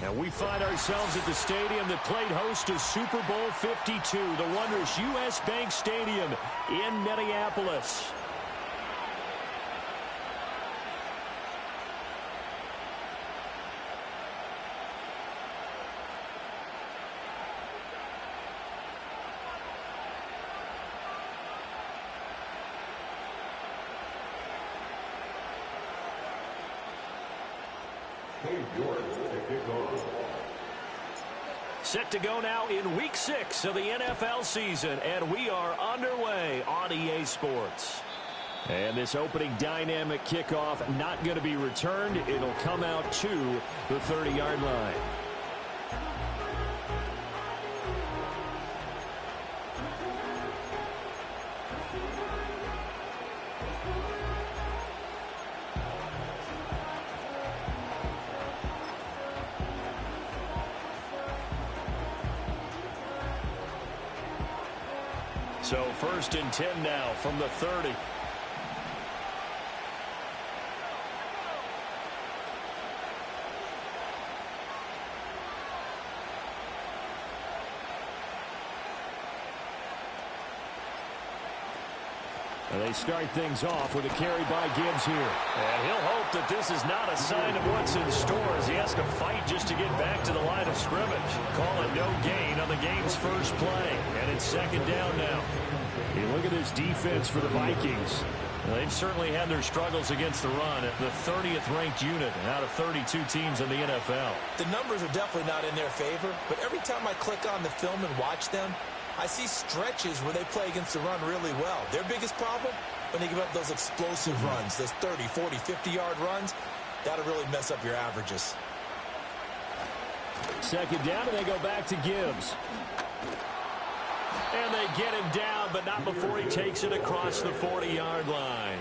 And we find ourselves at the stadium that played host to Super Bowl 52, the wondrous U.S. Bank Stadium in Minneapolis. Set to go now in Week 6 of the NFL season, and we are underway on EA Sports. And this opening dynamic kickoff not going to be returned. It'll come out to the 30-yard line. So 1st and 10 now from the 30. And they start things off with a carry by Gibbs here. And he'll hope that this is not a sign of what's in store as he has to fight just to get back to the line of scrimmage. Call it no gain on the game's first play. And it's 2nd down now. You look at this defense for the Vikings. They've certainly had their struggles against the run at the 30th ranked unit out of 32 teams in the NFL. The numbers are definitely not in their favor, but every time I click on the film and watch them, I see stretches where they play against the run really well. Their biggest problem, when they give up those explosive runs, those 30, 40, 50-yard runs, that'll really mess up your averages. 2nd down, and they go back to Gibbs. And they get him down, but not before he takes it across the 40-yard line.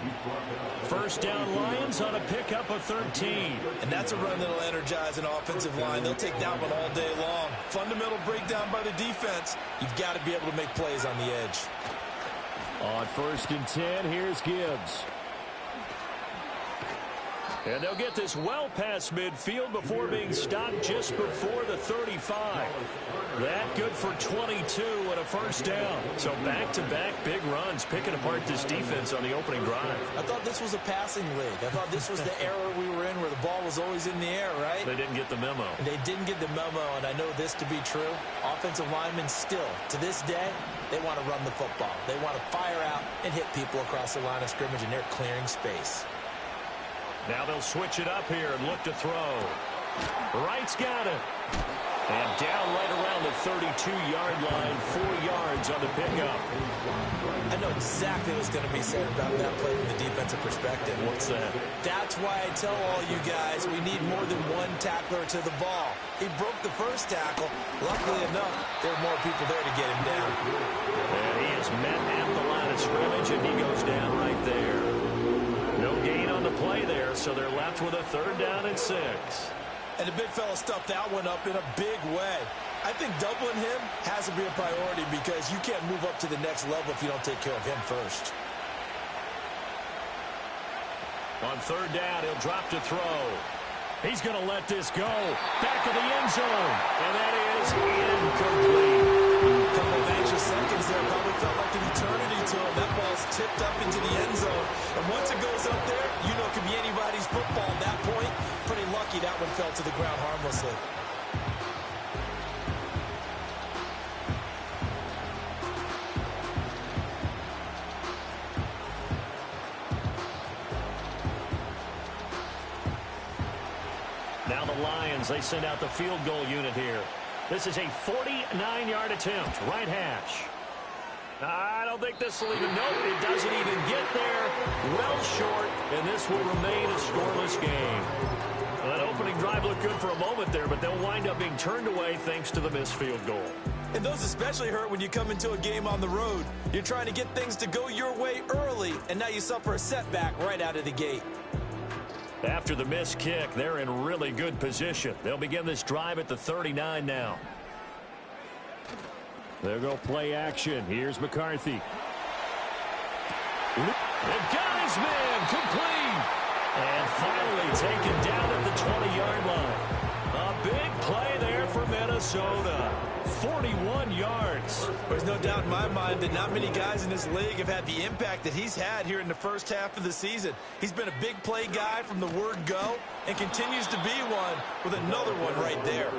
1st down, Lions on a pickup of 13. And that's a run that'll energize an offensive line. They'll take that one all day long. Fundamental breakdown by the defense. You've got to be able to make plays on the edge. On 1st and 10, here's Gibbs. And they'll get this well past midfield before being stopped just before the 35. That good for 22 and a 1st down. So back-to-back big runs, picking apart this defense on the opening drive. I thought this was a passing league. I thought this was the era we were in where the ball was always in the air, right? They didn't get the memo. They didn't get the memo, and I know this to be true. Offensive linemen still, to this day, they want to run the football. They want to fire out and hit people across the line of scrimmage, and they're clearing space. Now they'll switch it up here and look to throw. Wright's got it. And down right around the 32-yard line, 4 yards on the pickup. I know exactly what's going to be said about that play from the defensive perspective. What's that? That's why I tell all you guys we need more than one tackler to the ball. He broke the first tackle. Luckily enough, there are more people there to get him down. And he is met at the line of scrimmage, and he goes down right there. No gain on the play there, so they're left with a 3rd down and 6. And the big fella stuffed that one up in a big way. I think doubling him has to be a priority because you can't move up to the next level if you don't take care of him first. On 3rd down, he'll drop to throw. He's going to let this go. Back of the end zone. And that is incomplete. A couple of anxious seconds there. Probably felt like an eternity to him. That ball's tipped up into the end zone. And once it goes up there, you know it could be anybody's football at that point. Pretty lucky that one fell to the ground harmlessly. Now the Lions, they send out the field goal unit here. This is a 49-yard attempt, right hash. I don't think this will even, nope, it doesn't even get there. Well short, and this will remain a scoreless game. That opening drive looked good for a moment there, but they'll wind up being turned away thanks to the missed field goal. And those especially hurt when you come into a game on the road. You're trying to get things to go your way early, and now you suffer a setback right out of the gate. After the missed kick, they're in really good position. They'll begin this drive at the 39 now. They'll go play action. Here's McCarthy. They've got his man complete. And finally taken down at the 20-yard line. A big play there for Minnesota. 41 yards. There's no doubt in my mind that not many guys in this league have had the impact that he's had here in the first half of the season. He's been a big play guy from the word go and continues to be one with another one right there.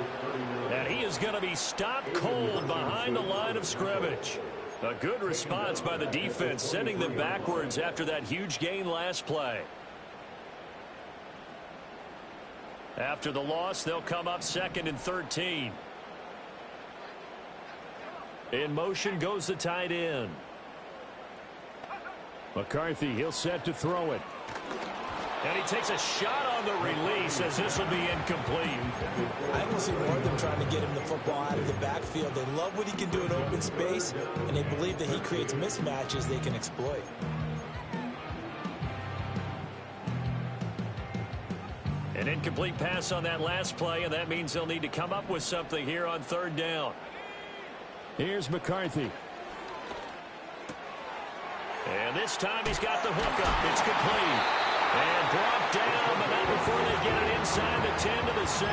And he is going to be stopped cold behind the line of scrimmage. A good response by the defense, sending them backwards after that huge gain last play. After the loss, they'll come up 2nd and 13. In motion goes the tight end. McCarthy, he'll set to throw it. And he takes a shot on the release as this will be incomplete. I can see more of them trying to get him the football out of the backfield. They love what he can do in open space, and they believe that he creates mismatches they can exploit. An incomplete pass on that last play, and that means they'll need to come up with something here on 3rd down. Here's McCarthy. And this time he's got the hookup. It's complete. And brought down, but not before they get it inside the 10 to the 7.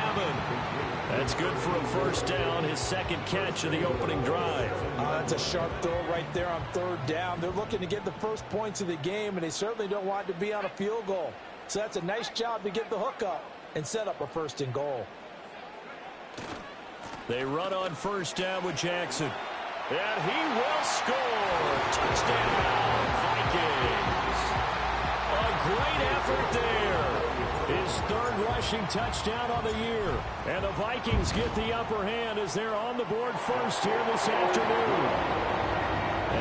That's good for a first down, his 2nd catch of the opening drive. That's a sharp throw right there on 3rd down. They're looking to get the first points of the game, and they certainly don't want it to be on a field goal. So that's a nice job to get the hookup and set up a 1st and goal. They run on 1st down with Jackson. And he will score. Touchdown, Vikings. A great effort there. His 3rd rushing touchdown on the year. And the Vikings get the upper hand as they're on the board first here this afternoon.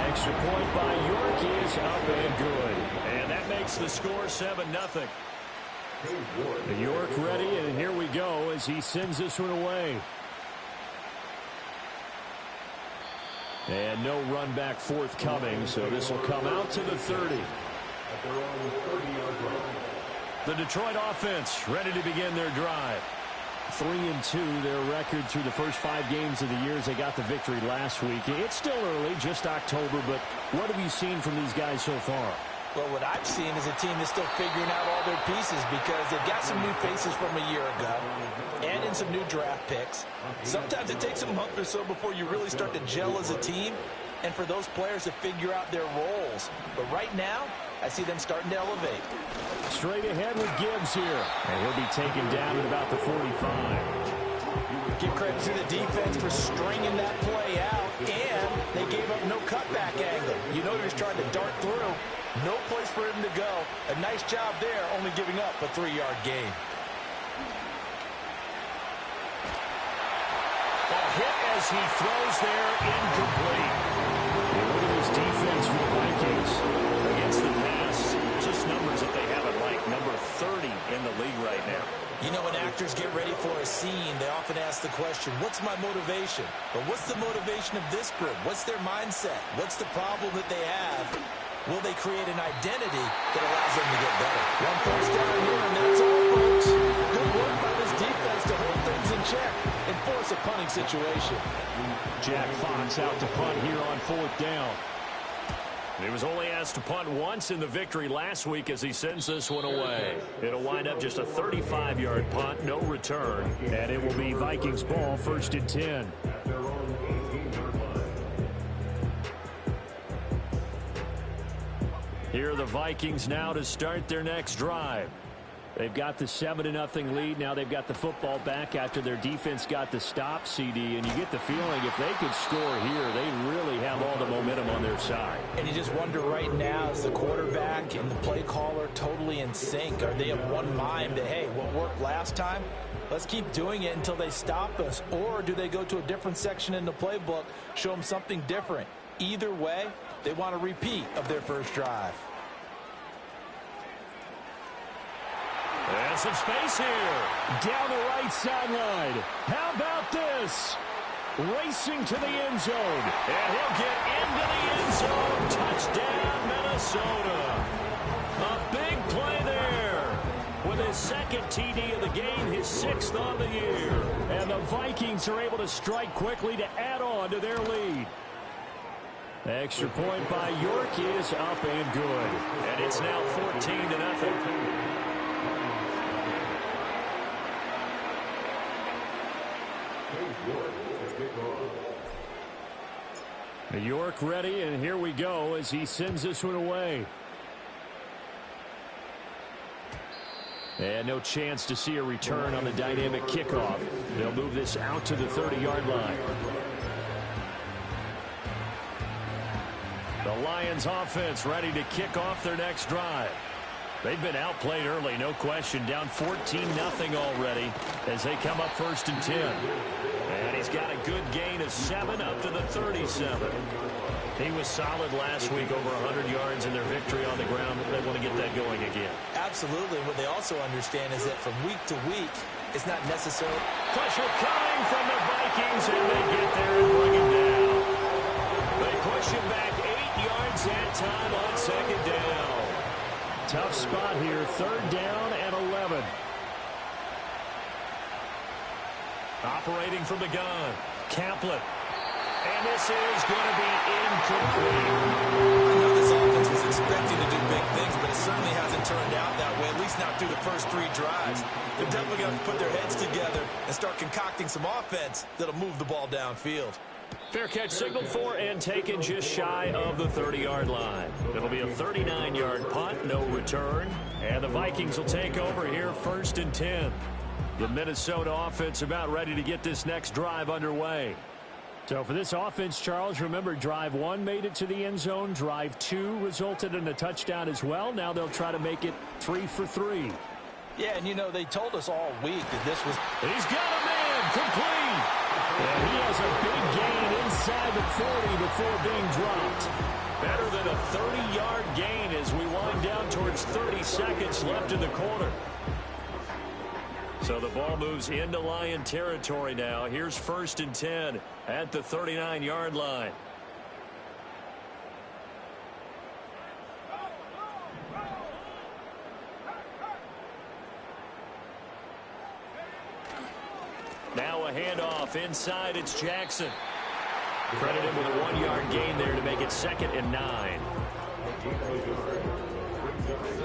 Extra point by York is up and good. And that makes the score 7-0. York ready, and here we go as he sends this one away. And no run back forthcoming, so this will come out to the 30. The Detroit offense ready to begin their drive. 3-2, their record through the first 5 games of the year as they got the victory last week. It's still early, just October, but what have you seen from these guys so far? Well, what I've seen is a team that's still figuring out all their pieces because they've got some new faces from a year ago and in some new draft picks. Sometimes it takes a month or so before you really start to gel as a team and for those players to figure out their roles. But right now, I see them starting to elevate. Straight ahead with Gibbs here. And he'll be taken down at about the 45. Give credit to the defense for stringing that play out, and they gave up no cutback angle. You know he was trying to dart through. No place for him to go. A nice job there, only giving up a 3-yard gain. A hit as he throws there, incomplete. Look at this defense for the Vikings against the pass. Just numbers that they haven't liked. Number 30 in the league right now. You know, when actors get ready for a scene, they often ask the question, what's my motivation? But what's the motivation of this group? What's their mindset? What's the problem that they have? Will they create an identity that allows them to get better? 1 first down here, and that's all, folks. Good work by this defense to hold things in check and force a punting situation. Jack Fox out to punt here on 4th down. He was only asked to punt once in the victory last week as he sends this one away. It'll wind up just a 35-yard punt, no return, and it will be Vikings ball, 1st and 10. Here are the Vikings now to start their next drive. They've got the 7-0 lead. Now they've got the football back after their defense got the stop, CD. And you get the feeling if they could score here, they really have all the momentum on their side. And you just wonder right now, is the quarterback and the play caller totally in sync? Are they of one mind that, hey, what worked last time? Let's keep doing it until they stop us. Or do they go to a different section in the playbook, show them something different? Either way, they want a repeat of their first drive. And some space here. Down the right sideline. How about this? Racing to the end zone. And he'll get into the end zone. Touchdown, Minnesota. A big play there. With his 2nd TD of the game, his 6th on the year. And the Vikings are able to strike quickly to add on to their lead. Extra point by York is up and good. And it's now 14-0. York ready, and here we go as he sends this one away. And no chance to see a return on the dynamic kickoff. They'll move this out to the 30-yard line. The Lions offense ready to kick off their next drive. They've been outplayed early, no question. Down 14-0 already as they come up 1st and 10. And he's got a good gain of 7 up to the 37. He was solid last week, over 100 yards in their victory on the ground. They want to get that going again. Absolutely. What they also understand is that from week to week, it's not necessarily. Pressure coming from the Vikings, and they get there and bring him down. They push him back 8 yards that time on 2nd down. Tough spot here, 3rd down and 11. Operating from the gun, Kaplan. And this is going to be incomplete. I know this offense was expecting to do big things, but it certainly hasn't turned out that way, at least not through the first 3 drives. They're definitely going to put their heads together and start concocting some offense that'll move the ball downfield. Fair catch signaled for and taken just shy of the 30-yard line. It'll be a 39-yard punt, no return. And the Vikings will take over here 1st and 10. The Minnesota offense about ready to get this next drive underway. So for this offense, Charles, remember, drive 1 made it to the end zone. Drive 2 resulted in a touchdown as well. Now they'll try to make it 3 for 3. Yeah, and you know, they told us all week that this was. He's got a man, complete. And he has a big gain inside the 40 before being dropped. Better than a 30-yard gain as we wind down towards 30 seconds left in the quarter. So the ball moves into Lion territory now. Here's 1st and 10 at the 39-yard line. Now a handoff inside. It's Jackson. Credit him with a 1-yard gain there to make it 2nd and 9.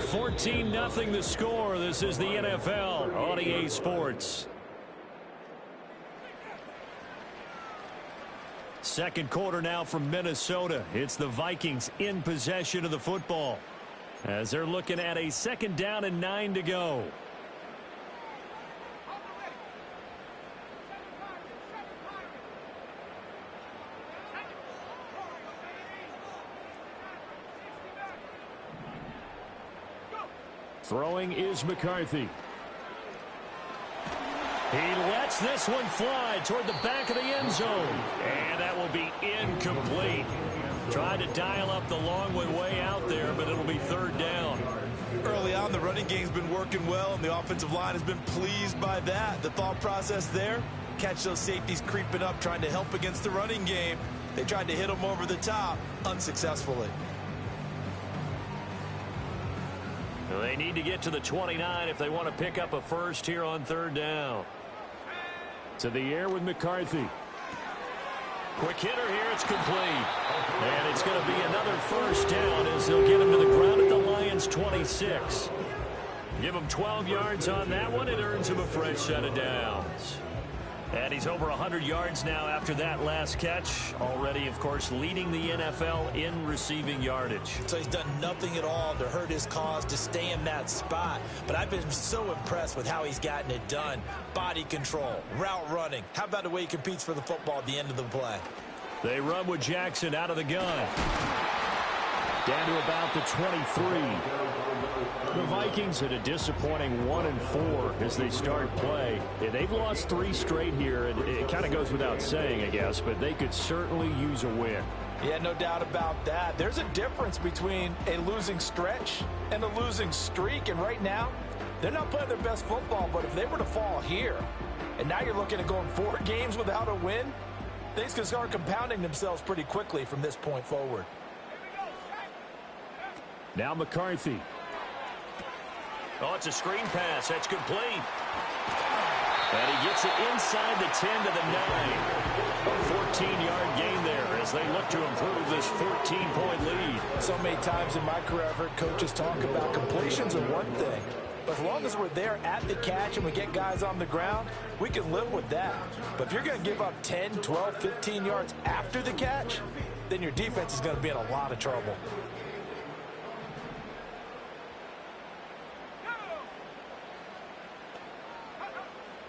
14-0 the score. This is the NFL on EA Sports. Second quarter now from Minnesota. It's the Vikings in possession of the football as they're looking at a 2nd down and 9 to go. Throwing is McCarthy. He lets this one fly toward the back of the end zone. And that will be incomplete. Tried to dial up the long way out there, but it'll be 3rd down. Early on, the running game's been working well, and the offensive line has been pleased by that. The thought process there, catch those safeties creeping up, trying to help against the running game. They tried to hit them over the top, unsuccessfully. They need to get to the 29 if they want to pick up a first here on 3rd down. To the air with McCarthy. Quick hitter here. It's complete. And it's going to be another 1st down as they'll get him to the ground at the Lions' 26. Give him 12 yards on that one. It earns him a fresh set of downs. And he's over 100 yards now after that last catch. Already, of course, leading the NFL in receiving yardage. So he's done nothing at all to hurt his cause, to stay in that spot. But I've been so impressed with how he's gotten it done. Body control, route running. How about the way he competes for the football at the end of the play? They run with Jackson out of the gun. Down to about the 23. The Vikings at a disappointing 1-4 as they start play. They've lost 3 straight here, and it kind of goes without saying, I guess, but they could certainly use a win. Yeah, no doubt about that. There's a difference between a losing stretch and a losing streak, and right now, they're not playing their best football, but if they were to fall here, and now you're looking at going 4 games without a win, things can start compounding themselves pretty quickly from this point forward. Now McCarthy. Oh, it's a screen pass. That's complete. And he gets it inside the 10 to the 9. A 14-yard gain there as they look to improve this 14-point lead. So many times in my career, I've heard coaches talk about completions are one thing, As long as we're there at the catch and we get guys on the ground, we can live with that. But if you're going to give up 10, 12, 15 yards after the catch, then your defense is going to be in a lot of trouble.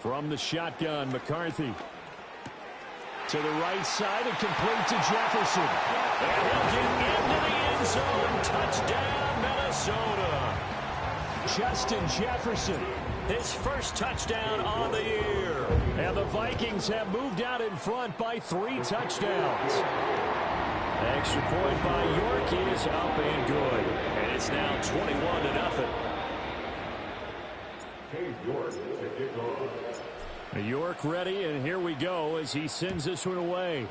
From the shotgun, McCarthy. To the right side and complete to Jefferson. And he'll get into the end zone. Touchdown, Minnesota. Justin Jefferson, his first touchdown on the year. And the Vikings have moved out in front by 3 touchdowns. Extra point by York is up and good. And it's now 21-0. York to kick off. York ready, and here we go as he sends this one away.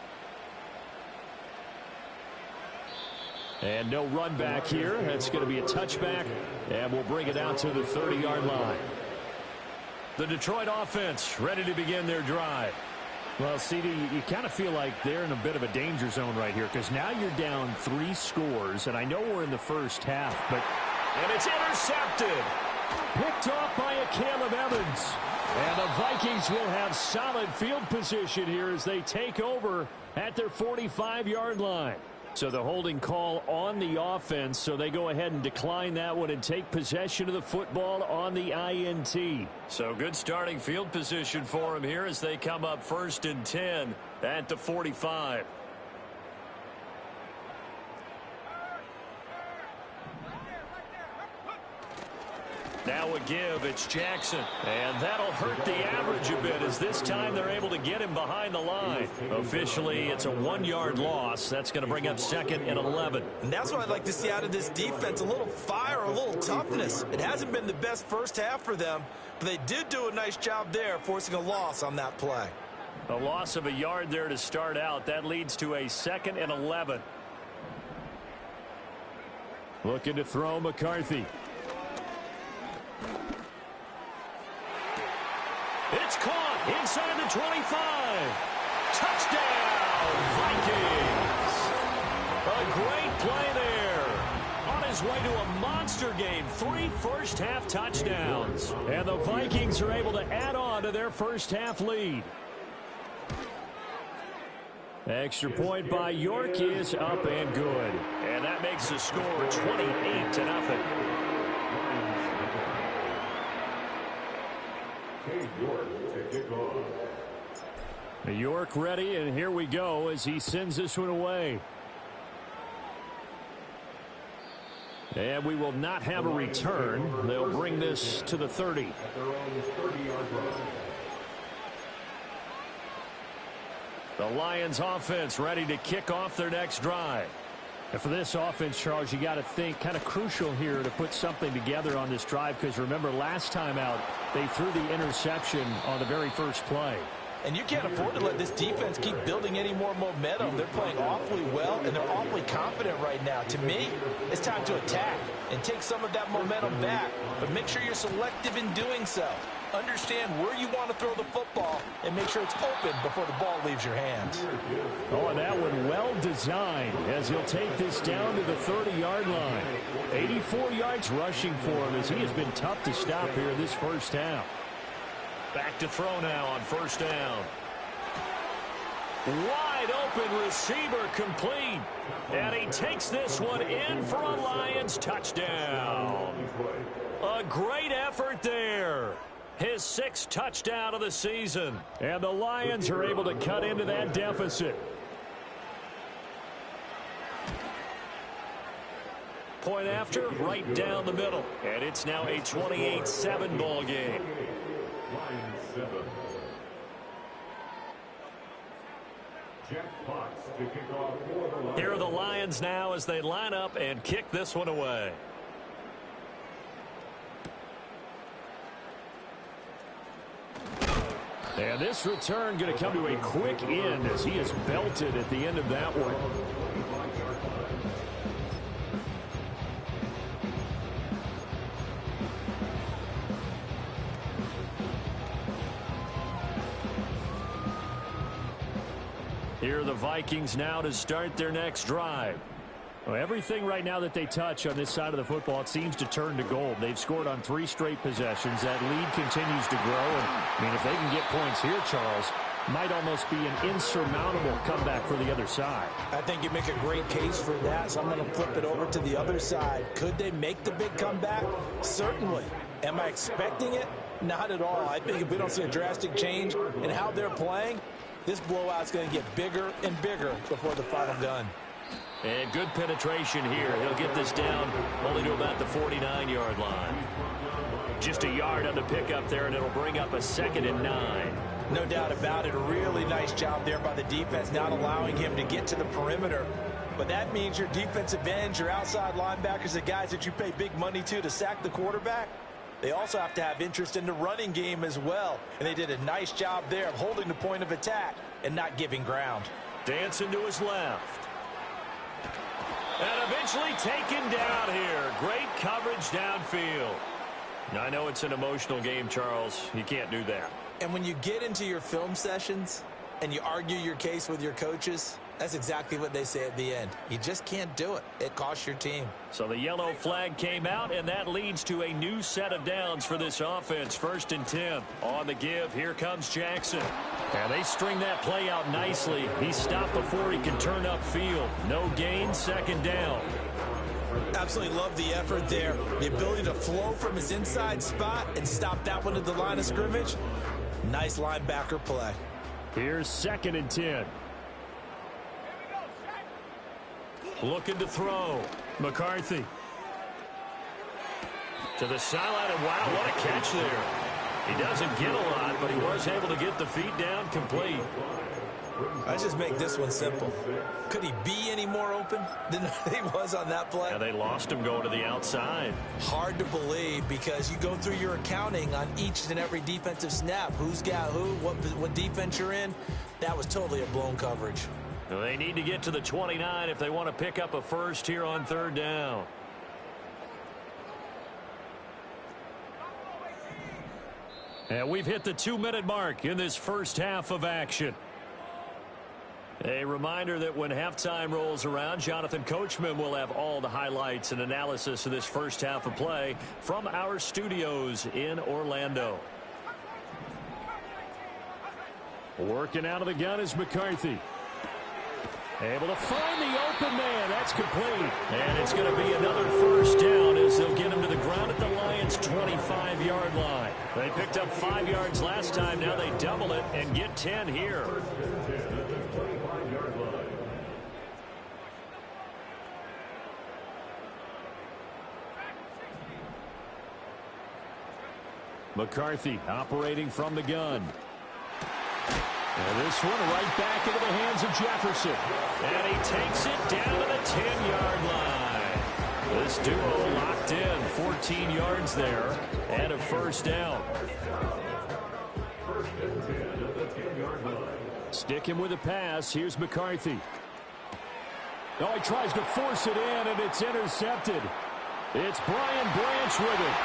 And no run back here. That's going to be a touchback, and we'll bring it out to the 30-yard line. The Detroit offense ready to begin their drive. Well, CD, you kind of feel like they're in a bit of a danger zone right here because now you're down 3 scores, and I know we're in the first half, but... And it's intercepted. Picked off by a Caleb Evans. And the Vikings will have solid field position here as they take over at their 45-yard line. So the holding call on the offense, so they go ahead and decline that one and take possession of the football on the INT. So good starting field position for them here as they come up 1st and 10 at the 45. Now a give, it's Jackson. And that'll hurt the average a bit as this time they're able to get him behind the line. Officially, it's a 1-yard loss. That's going to bring up 2nd and 11. And that's what I'd like to see out of this defense, a little fire, a little toughness. It hasn't been the best first half for them, but they did do a nice job there forcing a loss on that play. A loss of a yard there to start out. That leads to a 2nd and 11. Looking to throw McCarthy. It's caught inside the 25. Touchdown, Vikings. A great play there. On his way to a monster game. 3 first-half touchdowns. And the Vikings are able to add on to their first-half lead. Extra point by York is up and good. And that makes the score 28-0. York ready, and here we go as he sends this one away. And we will not have a return. They'll bring this to the 30. The Lions offense ready to kick off their next drive. And for this offense, Charles, you got to think kind of crucial here to put something together on this drive because remember last time out they threw the interception on the very first play. And you can't afford to let this defense keep building any more momentum. They're playing awfully well, and they're awfully confident right now. To me, it's time to attack and take some of that momentum back. But make sure you're selective in doing so. Understand where you want to throw the football and make sure it's open before the ball leaves your hands. Oh, and that one well designed as he'll take this down to the 30-yard line. 84 yards rushing for him as he has been tough to stop here in this first half. Back to throw now on 1st down. Wide open receiver complete. And he takes this one in for a Lions touchdown. A great effort there. His 6th touchdown of the season. And the Lions are able to cut into that deficit. Point after, right down the middle. And it's now a 28-7 ball game. Here are the Lions now as they line up and kick this one away. And this return going to come to a quick end as he is belted at the end of that one. Here are the Vikings now to start their next drive. Well, everything right now that they touch on this side of the football, it seems to turn to gold. They've scored on 3 straight possessions. That lead continues to grow. And, I mean, if they can get points here, Charles, might almost be an insurmountable comeback for the other side. I think you make a great case for that, so I'm going to flip it over to the other side. Could they make the big comeback? Certainly. Am I expecting it? Not at all. I think if we don't see a drastic change in how they're playing, this blowout's going to get bigger and bigger before the final gun. And good penetration here. He'll get this down only to about the 49-yard line. Just a yard on the pickup there, and it'll bring up a 2nd and 9. No doubt about it. A really nice job there by the defense, not allowing him to get to the perimeter. But that means your defensive ends, your outside linebackers, the guys that you pay big money to sack the quarterback, they also have to have interest in the running game as well. And they did a nice job there of holding the point of attack and not giving ground. Dancing to his left. And eventually taken down here. Great coverage downfield. Now, I know it's an emotional game, Charles. You can't do that. And when you get into your film sessions and you argue your case with your coaches, that's exactly what they say at the end. You just can't do it. It costs your team. So the yellow flag came out, and that leads to a new set of downs for this offense. 1st and 10. On the give, here comes Jackson. And they string that play out nicely. He stopped before he can turn upfield. No gain, 2nd down. Absolutely love the effort there. The ability to flow from his inside spot and stop that one at the line of scrimmage. Nice linebacker play. Here's 2nd and 10. Looking to throw. McCarthy. To the sideline, and wow, what a catch there. He doesn't get a lot, but he was able to get the feet down complete. Let's just make this one simple. Could he be any more open than he was on that play? Yeah, they lost him going to the outside. Hard to believe because you go through your accounting on each and every defensive snap. Who's got who, what defense you're in. That was totally a blown coverage. Well, they need to get to the 29 if they want to pick up a first here on 3rd down. And we've hit the 2-minute mark in this first half of action. A reminder that when halftime rolls around, Jonathan Coachman will have all the highlights and analysis of this first half of play from our studios in Orlando. Working out of the gun is McCarthy. Able to find the open man. That's complete. And it's going to be another first down as they'll get him to the ground at the Lions' 25-yard line. They picked up 5 yards last time. Now they double it and get 10 here. McCarthy operating from the gun. And this one right back into the hands of Jefferson. And he takes it down to the 10-yard line. This duo locked in. 14 yards there and a first down. Sticking with the pass. Here's McCarthy. Oh, he tries to force it in, and it's intercepted. It's Brian Branch with it.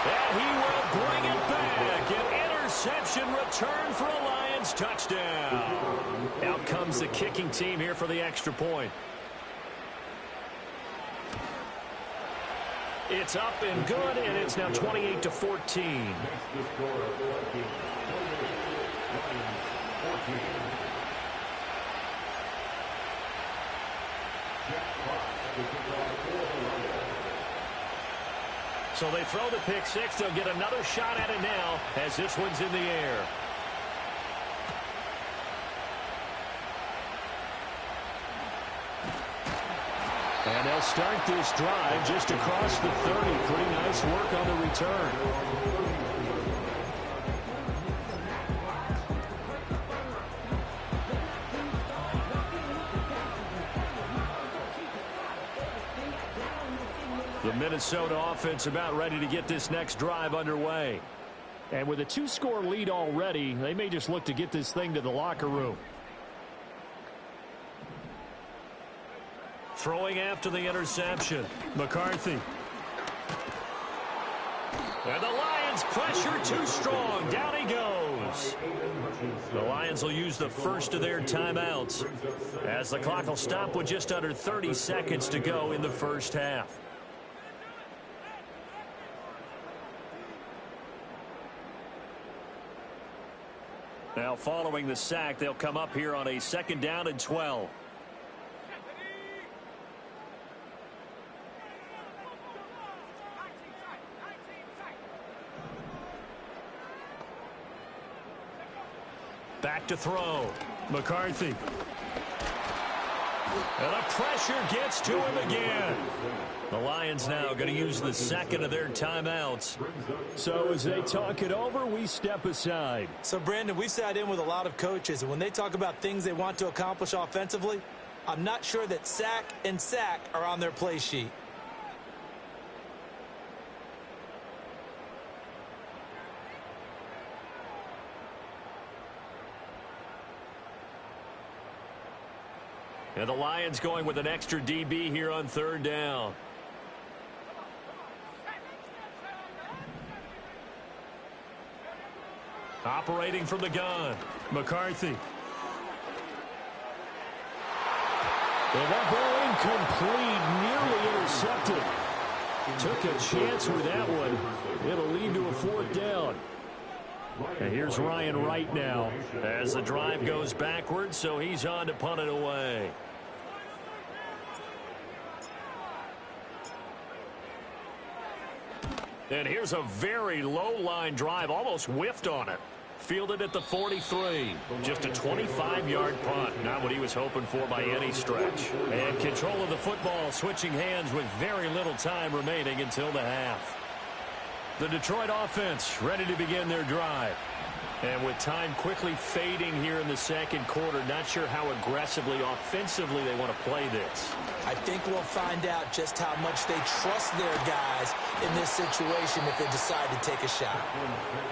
And he will bring it back. An interception return for a Lions touchdown. Out comes the kicking team here for the extra point. It's up and good, and it's now 28-14. So they throw the pick six. They'll get another shot at it now as this one's in the air. And they'll start this drive just across the 30. Pretty nice work on the return. The Minnesota offense about ready to get this next drive underway. And with a 2-score lead already, they may just look to get this thing to the locker room. Throwing after the interception, McCarthy. And the Lions pressure too strong. Down he goes. The Lions will use the first of their timeouts as the clock will stop with just under 30 seconds to go in the first half. Now following the sack, they'll come up here on a 2nd down and 12. Back to throw. McCarthy. And the pressure gets to him again. The Lions now going to use the second of their timeouts. So as they talk it over, we step aside. So, Brandon, we sat in with a lot of coaches, and when they talk about things they want to accomplish offensively, I'm not sure that sack and sack are on their play sheet. And the Lions going with an extra DB here on 3rd down. Operating from the gun, McCarthy. And that ball incomplete, nearly intercepted. Took a chance with that one. It'll lead to a 4th down. And here's Ryan Wright now as the drive goes backwards, so he's on to punt it away. And here's a very low line drive, almost whiffed on it. Fielded at the 43. Just a 25-yard punt. Not what he was hoping for by any stretch. And control of the football, switching hands with very little time remaining until the half. The Detroit offense ready to begin their drive. And with time quickly fading here in the 2nd quarter, not sure how aggressively, offensively they want to play this. I think we'll find out just how much they trust their guys in this situation if they decide to take a shot.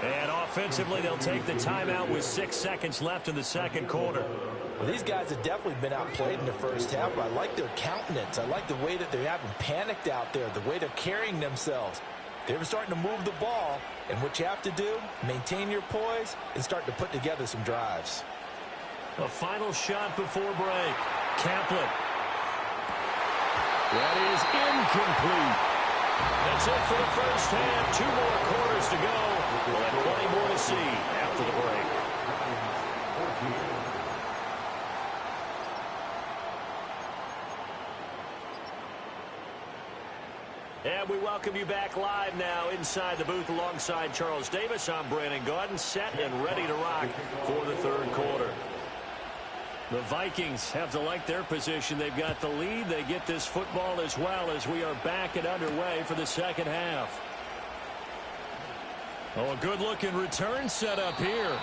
And offensively, they'll take the timeout with 6 seconds left in the 2nd quarter. Well, these guys have definitely been outplayed in the first half, but I like their countenance. I like the way that they haven't panicked out there, the way they're carrying themselves. They're starting to move the ball, and what you have to do, maintain your poise and start to put together some drives. A final shot before break. Kaplan. That is incomplete. That's it for the first half. 2 more quarters to go. We'll have plenty more to see after the break. And we welcome you back live now inside the booth alongside Charles Davis. I'm Brandon Gaudin, set and ready to rock for the 3rd quarter. The Vikings have to like their position. They've got the lead. They get this football as well as we are back and underway for the 2nd half. Oh, a good-looking return set up here.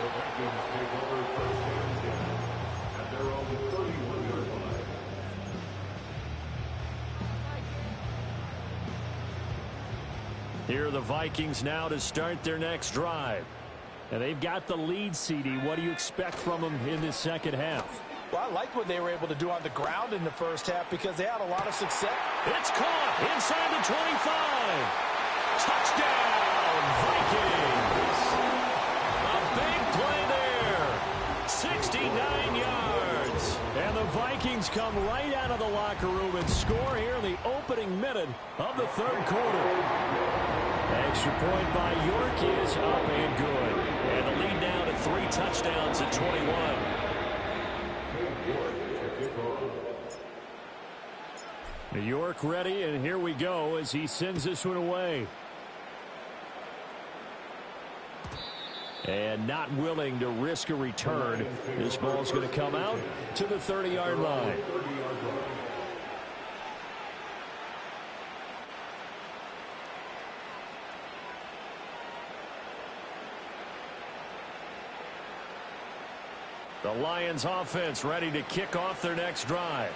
Here are the Vikings now to start their next drive. And they've got the lead, CD. What do you expect from them in this 2nd half? Well, I like what they were able to do on the ground in the first half because they had a lot of success. It's caught inside the 25. Touchdown, Vikings. A big play there. 69 yards. And the Vikings come right out of the locker room and score here in the opening minute of the 3rd quarter. Extra point by York is up and good. And the lead now to 3 touchdowns at 21. New York ready, and here we go as he sends this one away. And not willing to risk a return. This ball's going to come out to the 30-yard line. The Lions offense ready to kick off their next drive.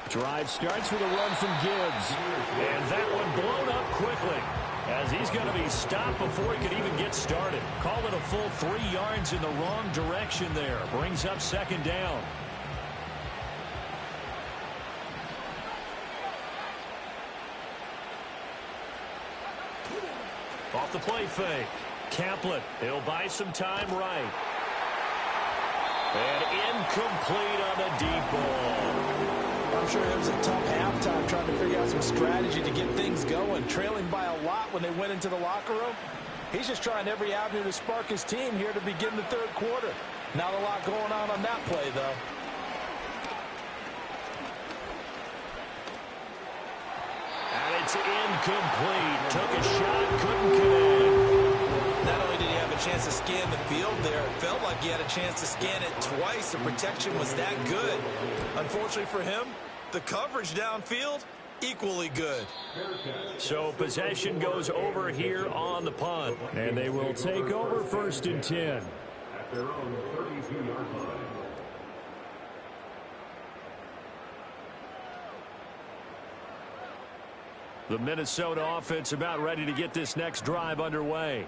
Drive starts with a run from Gibbs. And that one blown up quickly as he's going to be stopped before he could even get started. Call it a full 3 yards in the wrong direction there. Brings up 2nd down. the play fake. Kaplan, he'll buy some time right. And incomplete on the deep ball. I'm sure it was a tough halftime trying to figure out some strategy to get things going. Trailing by a lot when they went into the locker room. He's just trying every avenue to spark his team here to begin the third quarter. Not a lot going on that play, though. And it's incomplete. Took a shot, couldn't connect. Not only did he have a chance to scan the field there, it felt like he had a chance to scan it twice. The protection was that good. Unfortunately for him, the coverage downfield, equally good. So possession goes over here on the punt. And they will take over 1st and 10. At their own 32-yard line. The Minnesota offense about ready to get this next drive underway.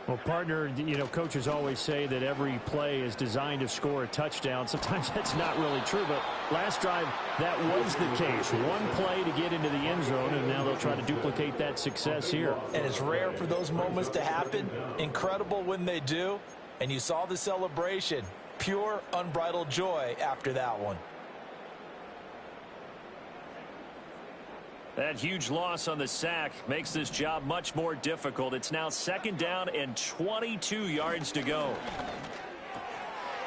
Well, partner, you know, coaches always say that every play is designed to score a touchdown. Sometimes that's not really true, but last drive, that was the case. One play to get into the end zone, and now they'll try to duplicate that success here. And it's rare for those moments to happen. Incredible when they do. And you saw the celebration. Pure, unbridled joy after that one. That huge loss on the sack makes this job much more difficult. It's now 2nd down and 22 yards to go.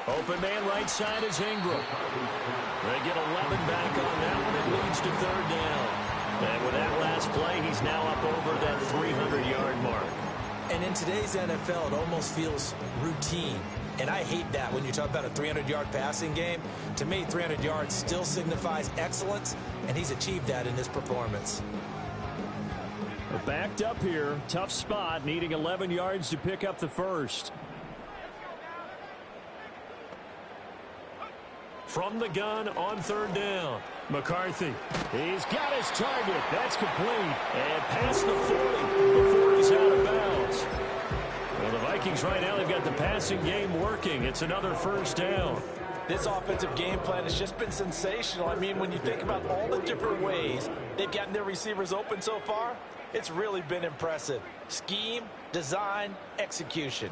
Open man right side is Ingram. They get 11 back on that one. It leads to 3rd down. And with that last play, he's now up over that 300-yard mark. And in today's NFL, it almost feels routine. And I hate that when you talk about a 300-yard passing game. To me, 300 yards still signifies excellence, and he's achieved that in this performance. We're backed up here. Tough spot, needing 11 yards to pick up the first. From the gun on 3rd down. McCarthy. He's got his target. That's complete. And past the 40 before he's out of bounds. Well, the Vikings right now, they've got the passing game working. It's another 1st down. This offensive game plan has just been sensational. I mean, when you think about all the different ways they've gotten their receivers open so far, it's really been impressive. Scheme, design, execution.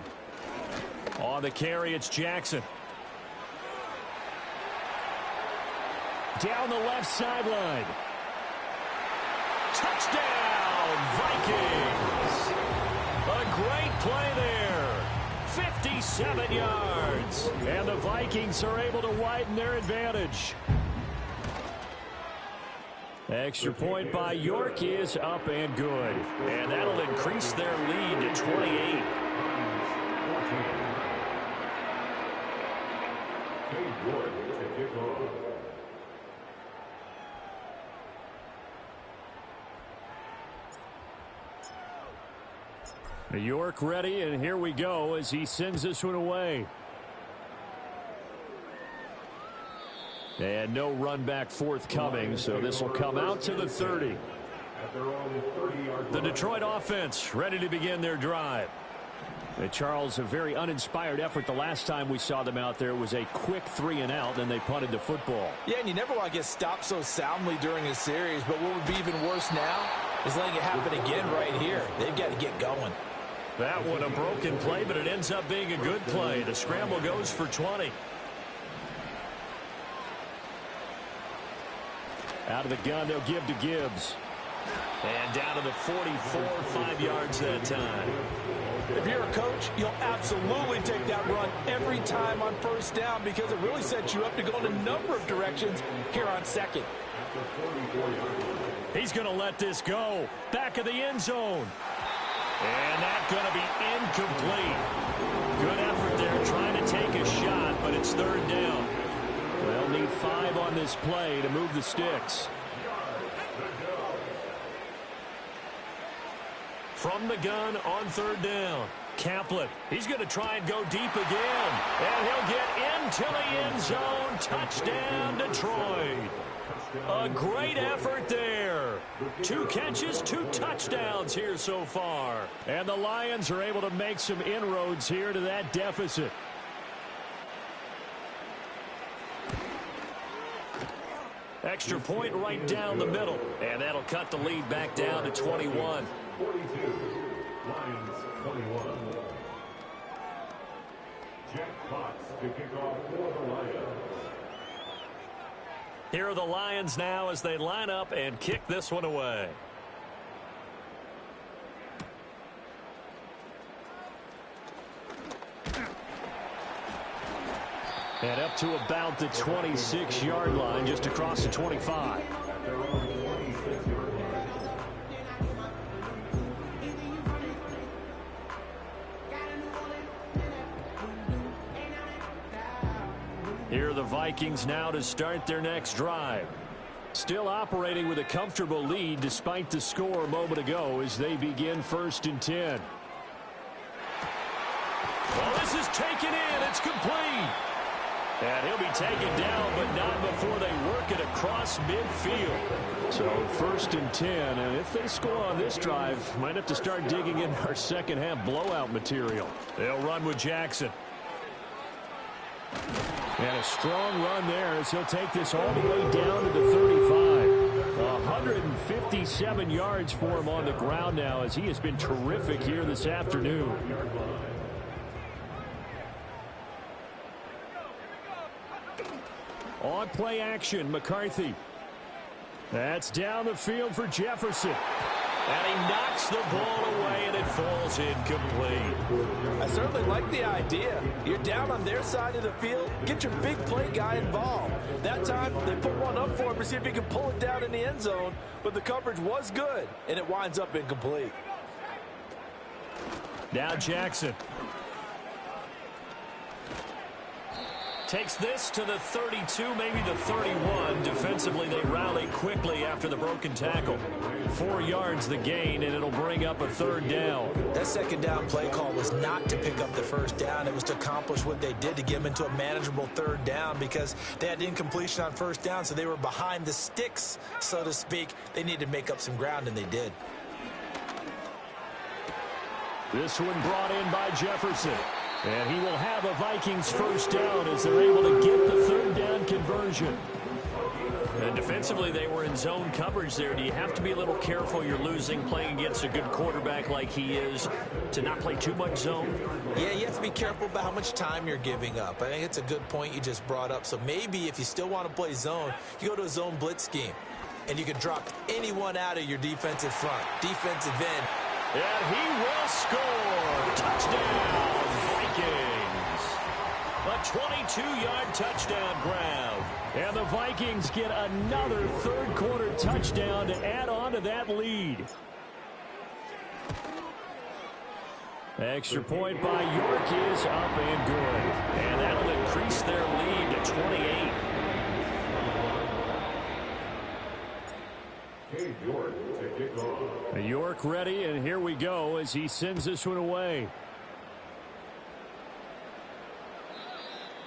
On the carry, it's Jackson. Down the left sideline. Touchdown, Vikings. A great play there. 57 yards. And the Vikings are able to widen their advantage. Extra point by York is up and good. And that'll increase their lead to 28. York ready, and here we go as he sends this one away. And no run back forthcoming, so this will come out to the 30. The Detroit offense ready to begin their drive. And Charles, a very uninspired effort the last time we saw them out there. Was a quick 3-and-out, and they punted the football. Yeah, and you never want to get stopped so soundly during a series, but what would be even worse now is letting it happen again right here. They've got to get going. That one a broken play, but it ends up being a good play. The scramble goes for 20. Out of the gun, they'll give to Gibbs. And down to the 44, 5 yards that time. If you're a coach, you'll absolutely take that run every time on 1st down because it really sets you up to go in a number of directions here on 2nd. He's going to let this go. Back of the end zone. And that's going to be incomplete. Good effort there trying to take a shot, but it's 3rd down. They'll need 5 on this play to move the sticks. From the gun on 3rd down. Kaplan, he's going to try and go deep again. And he'll get into the end zone. Touchdown, Detroit. A great effort there. 2 catches, 2 touchdowns here so far. And the Lions are able to make some inroads here to that deficit. Extra point right down the middle. And that'll cut the lead back down to 21. Lions 21. Jack Fox to kick off for the Lions. Here are the Lions now as they line up and kick this one away. And up to about the 26-yard line, just across the 25. Here are the Vikings now to start their next drive. Still operating with a comfortable lead despite the score a moment ago as they begin 1st and 10. Well, this is taken in. It's complete. And he'll be taken down, but not before they work it across midfield. So 1st and 10, and if they score on this drive, might have to start digging in our second half blowout material. They'll run with Jackson. And a strong run there as he'll take this all the way down to the 35. 157 yards for him on the ground now as he has been terrific here this afternoon. On play action, McCarthy. That's down the field for Jefferson. And he knocks the ball away, and it falls incomplete. I certainly like the idea. You're down on their side of the field. Get your big play guy involved. That time, they put one up for him to see if he can pull it down in the end zone. But the coverage was good, and it winds up incomplete. Now Jackson. Takes this to the 32, maybe the 31. Defensively, they rally quickly after the broken tackle. 4 yards the gain, and it'll bring up a 3rd down. That second down play call was not to pick up the 1st down. It was to accomplish what they did to get them into a manageable 3rd down because they had incompletion on 1st down, so they were behind the sticks, so to speak. They needed to make up some ground, and they did. This one brought in by Jefferson. And he will have a Vikings 1st down as they're able to get the 3rd down conversion. And defensively, they were in zone coverage there. Do you have to be a little careful? You're losing, playing against a good quarterback like he is, to not play too much zone? Yeah, you have to be careful about how much time you're giving up. I think it's a good point you just brought up. So maybe if you still want to play zone, you go to a zone blitz scheme. And you can drop anyone out of your defensive front, defensive end. And he will score. Touchdown. A 22-yard touchdown grab. And the Vikings get another 3rd quarter touchdown to add on to that lead. Extra point by York is up and good. And that'll increase their lead to 28. York to kick off. York ready, and here we go as he sends this one away.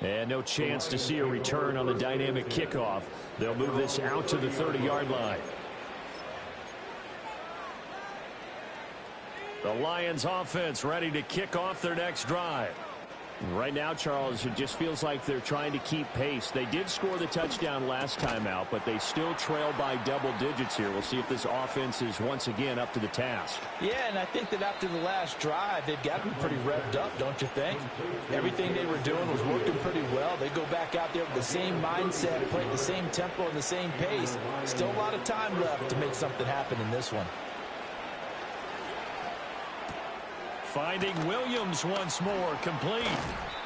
And no chance to see a return on the dynamic kickoff. They'll move this out to the 30-yard line. The Lions offense ready to kick off their next drive. Right now, Charles, it just feels like they're trying to keep pace. They did score the touchdown last time out, but they still trail by double digits here. We'll see if this offense is once again up to the task. Yeah, and I think that after the last drive, they've got to be pretty revved up, don't you think? Everything they were doing was working pretty well. They go back out there with the same mindset, play at the same tempo and the same pace. Still a lot of time left to make something happen in this one. Finding Williams once more, complete.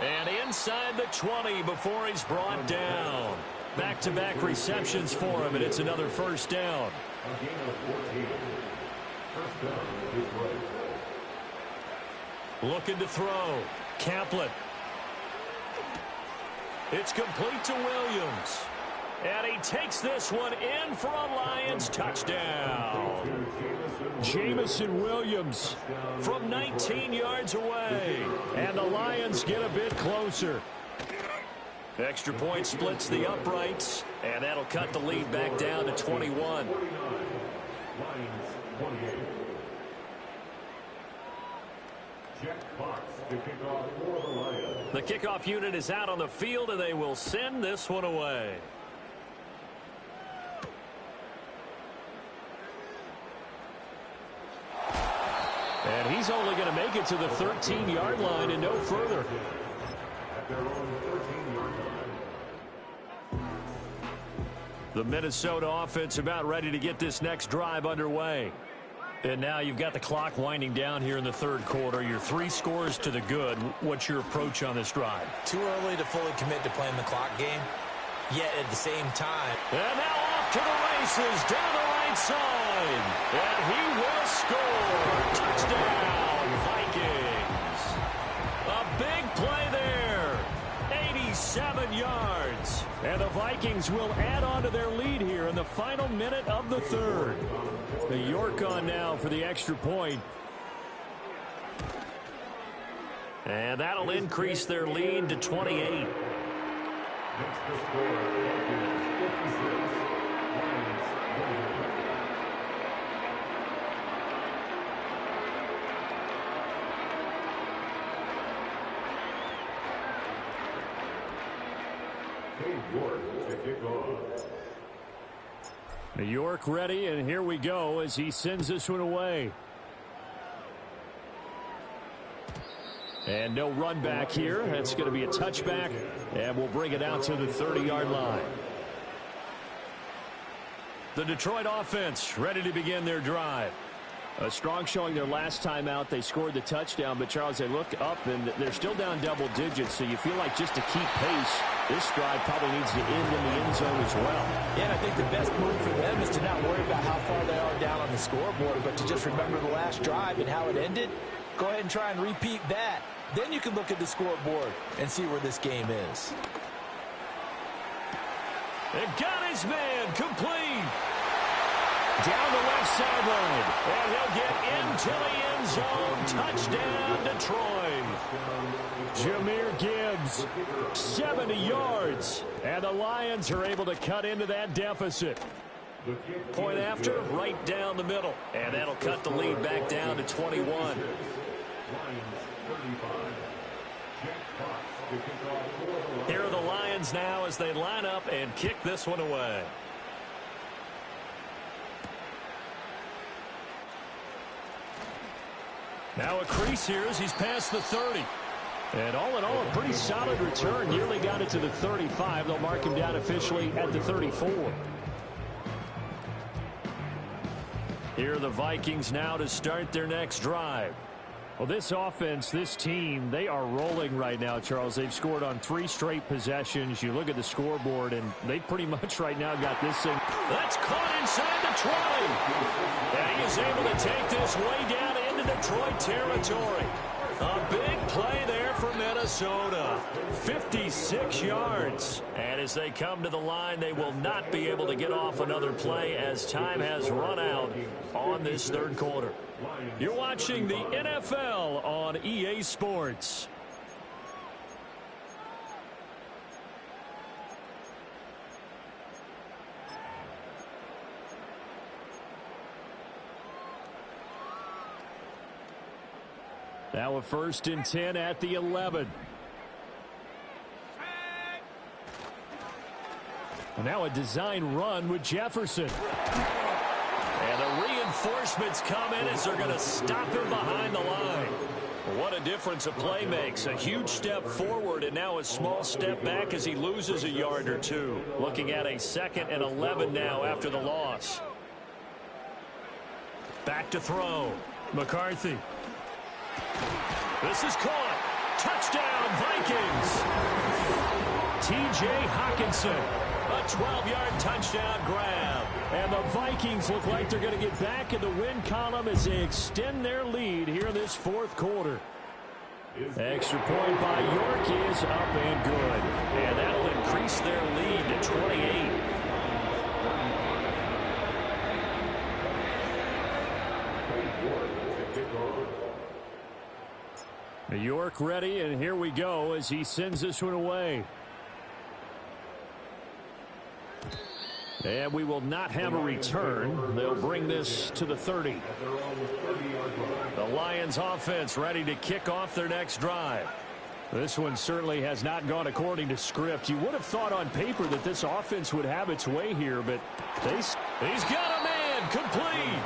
And inside the 20 before he's brought down. Back-to-back receptions for him, and it's another 1st down. A gain of 14. 1st down is right. Looking to throw. Kaplan. It's complete to Williams. And he takes this one in for a Lions touchdown. Jamison Williams from 19 yards away. And the Lions get a bit closer. Extra point splits the uprights. And that'll cut the lead back down to 21. Lions 28. Jack Fox to kick off for the Lions. The kickoff unit is out on the field, and they will send this one away. And he's only going to make it to the 13-yard line and no further. At their own 13-yard line. The Minnesota offense about ready to get this next drive underway. And now you've got the clock winding down here in the third quarter. Your 3 scores to the good. What's your approach on this drive? Too early to fully commit to playing the clock game. Yet at the same time. And now off to the races down the right side. And he will score. Touchdown, Vikings. A big play there. 87 yards. And the Vikings will add on to their lead here in the final minute of the third. The York on now for the extra point. And that'll increase their lead to 28. Next to score, Vikings 56, Lions 21. New York to kick off. New York ready, and here we go as he sends this one away. And no run back here. That's going to be a touchback, and we'll bring it out to the 30-yard line. The Detroit offense ready to begin their drive. A strong showing their last time out. They scored the touchdown, but Charles, they look up, and they're still down double digits, so you feel like just to keep pace, this drive probably needs to end in the end zone as well. Yeah, and I think the best move for them is to not worry about how far they are down on the scoreboard, but to just remember the last drive and how it ended. Go ahead and try and repeat that. Then you can look at the scoreboard and see where this game is. And got his man complete. Down the left sideline. And he'll get into the end zone. Touchdown, Detroit. Jahmyr Gibbs, 70 yards. And the Lions are able to cut into that deficit. Point after, right down the middle. And that'll cut the lead back down to 21. Lions 35. Jack Fox to kick off for the Here are the Lions now as they line up and kick this one away. Now a crease here as he's past the 30. And all in all, a pretty solid return. Nearly got it to the 35. They'll mark him down officially at the 34. Here are the Vikings now to start their next drive. Well, this offense, this team, they are rolling right now, Charles. They've scored on 3 straight possessions. You look at the scoreboard, and they pretty much right now got this thing. That's caught inside the 20. And he is able to take this way down into Detroit territory. A big play there for Minnesota. 56 yards. And as they come to the line, they will not be able to get off another play as time has run out on this third quarter. You're watching the NFL on EA Sports. Now a 1st and 10 at the 11. And now a design run with Jefferson. And the reinforcements come in as they're going to stop him behind the line. What a difference a play makes. A huge step forward and now a small step back as he loses a yard or two. Looking at a 2nd and 11 now after the loss. Back to throw. McCarthy. This is caught. Touchdown, Vikings. T.J. Hockenson. A 12-yard touchdown grab. And the Vikings look like they're going to get back in the win column as they extend their lead here in this 4th quarter. Extra point by York is up and good. And that'll increase their lead to 28. New York ready, and here we go as he sends this one away. And we will not have a return. They'll bring this to the 30. The Lions offense ready to kick off their next drive. This one certainly has not gone according to script. You would have thought on paper that this offense would have its way here, but he's got a man complete.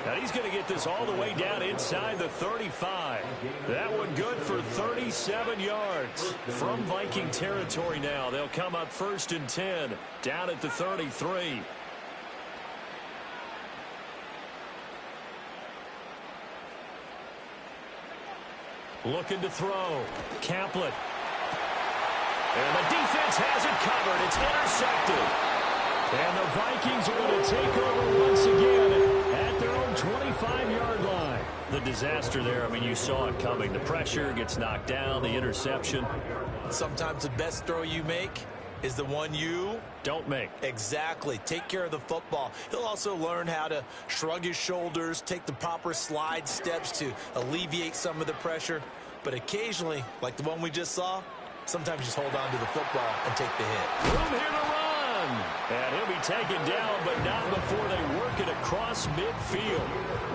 And he's going to get this all the way down inside the 35. That one good for 37 yards. From Viking territory now, they'll come up 1st and 10, down at the 33. Looking to throw. Kaplan. And the defense has it covered. It's intercepted. And the Vikings are going to take over once again at their own 25-yard line. The disaster there, I mean, you saw it coming. The pressure gets knocked down, the interception. Sometimes the best throw you make is the one you don't make. Exactly. Take care of the football. He'll also learn how to shrug his shoulders, take the proper slide steps to alleviate some of the pressure. But occasionally, like the one we just saw, sometimes just hold on to the football and take the hit. Room here to run. And he'll be taken down, but not before they work it across midfield.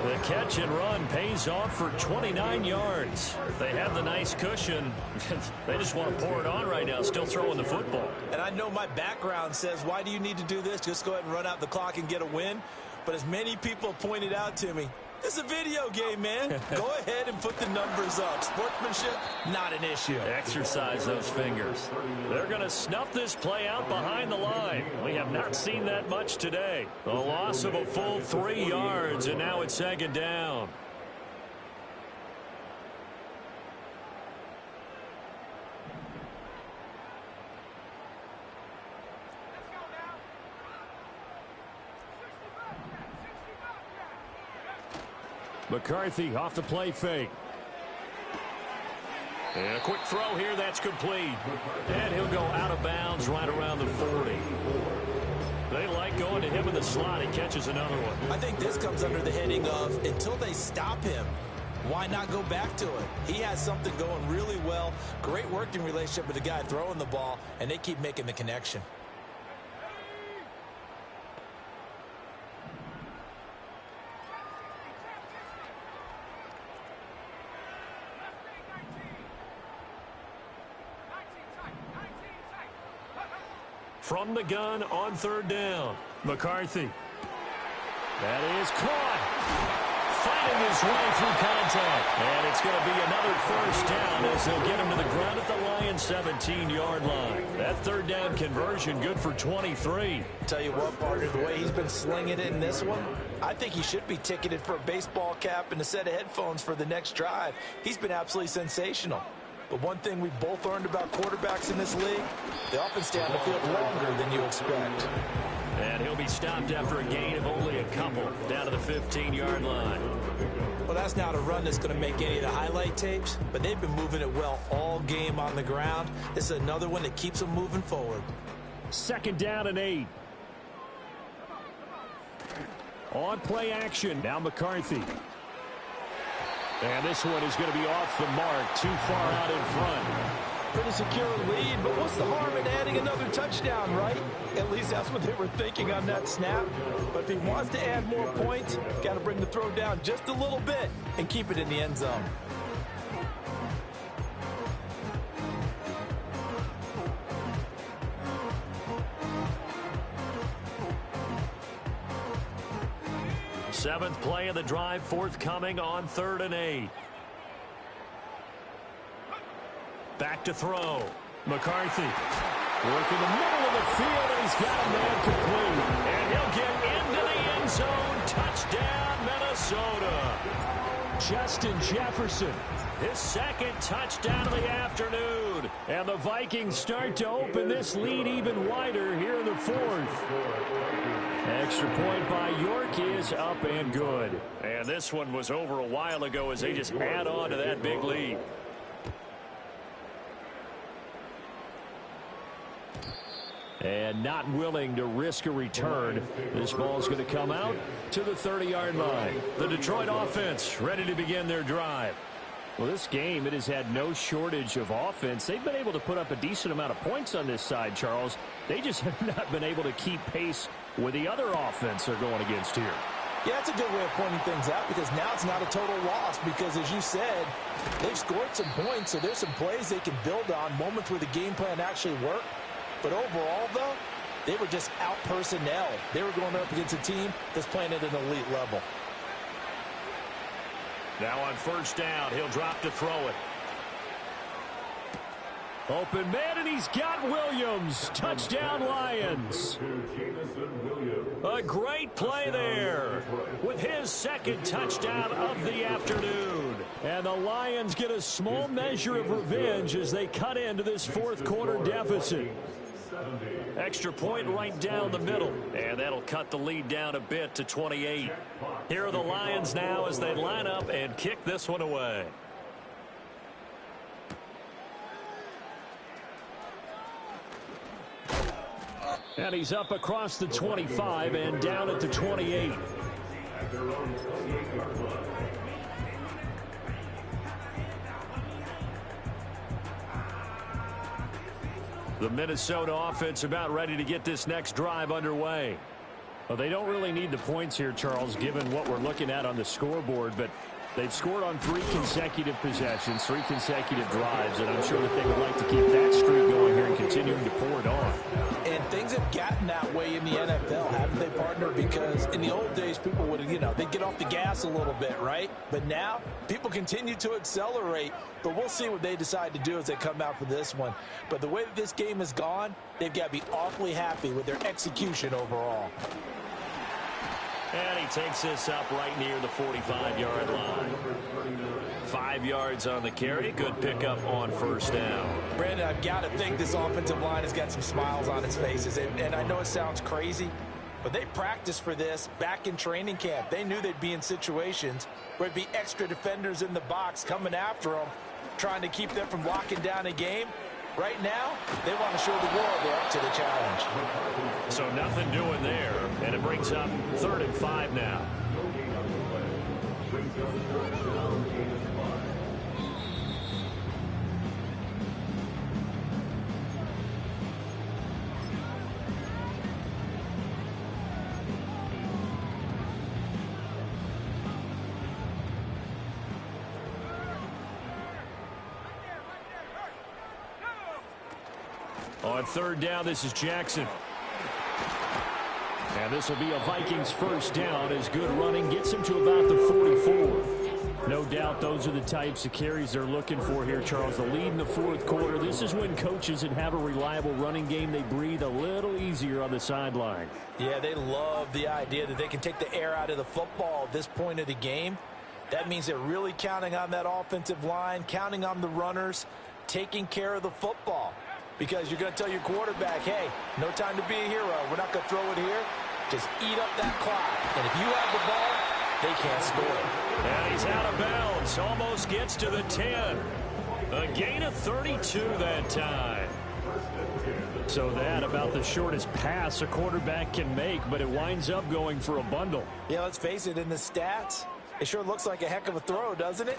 The catch and run pays off for 29 yards. They have the nice cushion. They just want to pour it on right now, still throwing the football. And I know my background says, why do you need to do this? Just go ahead and run out the clock and get a win. But as many people pointed out to me, it's a video game, man. Go ahead and put the numbers up. Sportsmanship, not an issue. Exercise those fingers. They're going to snuff this play out behind the line. We have not seen that much today. The loss of a full 3 yards, and now it's 2nd down. McCarthy off the play fake. And a quick throw here, that's complete. And he'll go out of bounds right around the 40. They like going to him in the slot. He catches another one. I think this comes under the heading of until they stop him, why not go back to it? He has something going really well. Great working relationship with the guy throwing the ball, and they keep making the connection. From the gun on 3rd down. McCarthy. That is caught. Fighting his way through contact. And it's going to be another 1st down as they'll get him to the ground at the Lions' 17-yard line. That 3rd down conversion good for 23. Tell you what, partner, the way he's been slinging it in this one, I think he should be ticketed for a baseball cap and a set of headphones for the next drive. He's been absolutely sensational. But one thing we both learned about quarterbacks in this league, they often stay on the field longer than you expect. And he'll be stopped after a gain of only a couple down to the 15-yard line. Well, that's not a run that's going to make any of the highlight tapes, but they've been moving it well all game on the ground. This is another one that keeps them moving forward. 2nd down and 8. On play action, now McCarthy. And this one is going to be off the mark, too far out in front. Pretty secure lead, but what's the harm in adding another touchdown, right? At least that's what they were thinking on that snap. But if he wants to add more points, got to bring the throw down just a little bit and keep it in the end zone. Seventh play of the drive forthcoming on 3rd and 8. Back to throw. McCarthy. Working the middle of the field, and he's got a man complete. And he'll get into the end zone. Touchdown, Minnesota. Justin Jefferson. His 2nd touchdown of the afternoon. And the Vikings start to open this lead even wider here in the 4th. Extra point by York is up and good. And this one was over a while ago as they just add on to that big lead. And not willing to risk a return. This ball is going to come out to the 30-yard line. The Detroit offense ready to begin their drive. Well, this game, it has had no shortage of offense. They've been able to put up a decent amount of points on this side, Charles. They just have not been able to keep pace with the other offense they're going against here. Yeah, that's a good way of pointing things out because now it's not a total loss because, as you said, they've scored some points, so there's some plays they can build on, moments where the game plan actually worked. But overall, though, they were just out-personnel. They were going up against a team that's playing at an elite level. Now on first down, he'll drop to throw it. Open man, and he's got Williams. Touchdown, Lions. A great play there with his second touchdown of the afternoon. And the Lions get a small measure of revenge as they cut into this fourth quarter deficit. Extra point right down the middle. And that'll cut the lead down a bit to 28. Here are the Lions now as they line up and kick this one away. And he's up across the 25 and down at the 28. The Minnesota offense about ready to get this next drive underway. Well, they don't really need the points here, Charles, given what we're looking at on the scoreboard, but they've scored on 3 consecutive possessions, 3 consecutive drives, and I'm sure that they would like to keep that streak going here and continuing to pour it on. And things have gotten that way in the NFL, haven't they, partner? Because in the old days, people would, they'd get off the gas a little bit, right? But now, people continue to accelerate. But we'll see what they decide to do as they come out for this one. But the way that this game has gone, they've got to be awfully happy with their execution overall. And he takes this up right near the 45-yard line. 5 yards on the carry. Good pickup on first down. Brandon, I've got to think this offensive line has got some smiles on its faces. And I know it sounds crazy, but they practiced for this back in training camp. They knew they'd be in situations where it'd be extra defenders in the box coming after them, trying to keep them from locking down a game. Right now, they want to show the world they're up to the challenge. So nothing doing there, and it brings up 3rd and 5 now. On 3rd down, this is Jackson. And this will be a Vikings first down as good running gets him to about the 44. No doubt those are the types of carries they're looking for here, Charles. The lead in the fourth quarter. This is when coaches that have a reliable running game, they breathe a little easier on the sideline. Yeah, they love the idea that they can take the air out of the football at this point of the game. That means they're really counting on that offensive line, counting on the runners, taking care of the football. Because you're going to tell your quarterback, hey, no time to be a hero. We're not going to throw it here. Just eat up that clock. And if you have the ball, they can't score. And he's out of bounds. Almost gets to the 10. A gain of 32 that time. So that about the shortest pass a quarterback can make, but it winds up going for a bundle. Yeah, let's face it, in the stats, it sure looks like a heck of a throw, doesn't it?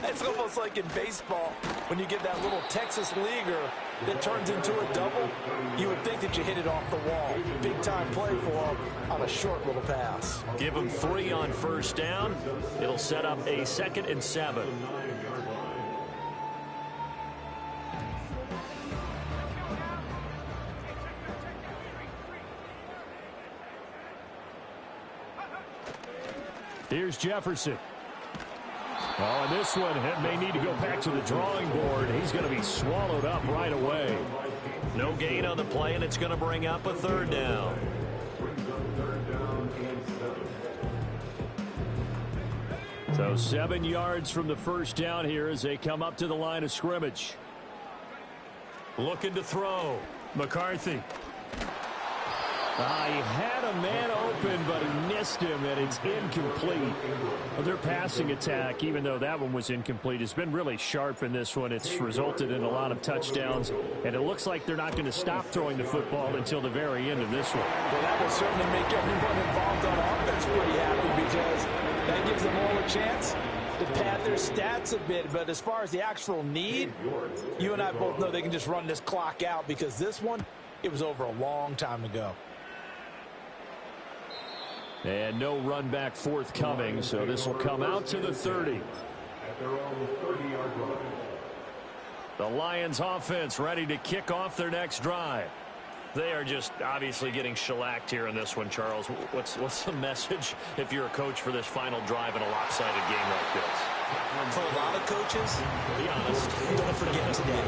It's almost like in baseball when you get that little Texas leaguer that turns into a double. You would think that you hit it off the wall. Big-time play for him on a short little pass. Give him 3 on first down. It'll set up a 2nd and 7. Here's Jefferson. Oh, and this one may need to go back to the drawing board. He's going to be swallowed up right away. No gain on the play, and it's going to bring up a 3rd down. So 7 yards from the first down here as they come up to the line of scrimmage. Looking to throw. McCarthy. He had a man open, but he missed him, and it's incomplete. Well, their passing attack, even though that one was incomplete, has been really sharp in this one. It's resulted in a lot of touchdowns, and it looks like they're not going to stop throwing the football until the very end of this one. Well, that will certainly make everyone involved on offense pretty happy because that gives them all a chance to pad their stats a bit. But as far as the actual need, you and I both know they can just run this clock out because this one, it was over a long time ago. And no run back forthcoming, so this will come out to the 30. The Lions offense ready to kick off their next drive. They are just obviously getting shellacked here in this one, Charles. What's the message if you're a coach for this final drive in a lopsided game like this? For a lot of coaches, Be honest. don't forget today.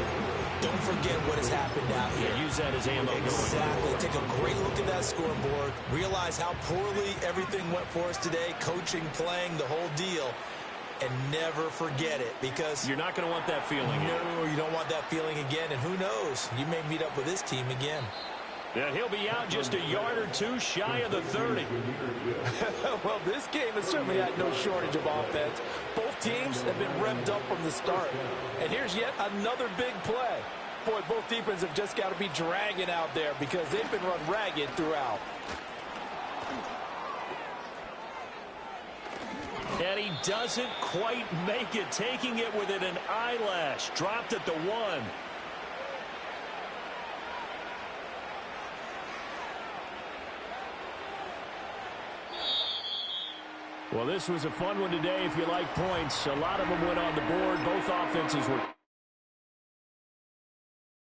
Don't forget what has happened out here. Use that as ammo. Exactly. Take a great look at that scoreboard. Realize how poorly everything went for us today. Coaching, playing, the whole deal. And never forget it, because You're not going to want that feeling. no, you don't want that feeling again. And who knows? You may meet up with this team again. And he'll be out just a yard or two shy of the 30. Well, this game has certainly had no shortage of offense. Both teams have been revved up from the start. And here's yet another big play. Boy, both defenses have just got to be dragging out there because they've been run ragged throughout. And he doesn't quite make it, taking it within an eyelash. Dropped at the 1. Well, this was a fun one today if you like points. A lot of them went on the board. Both offenses were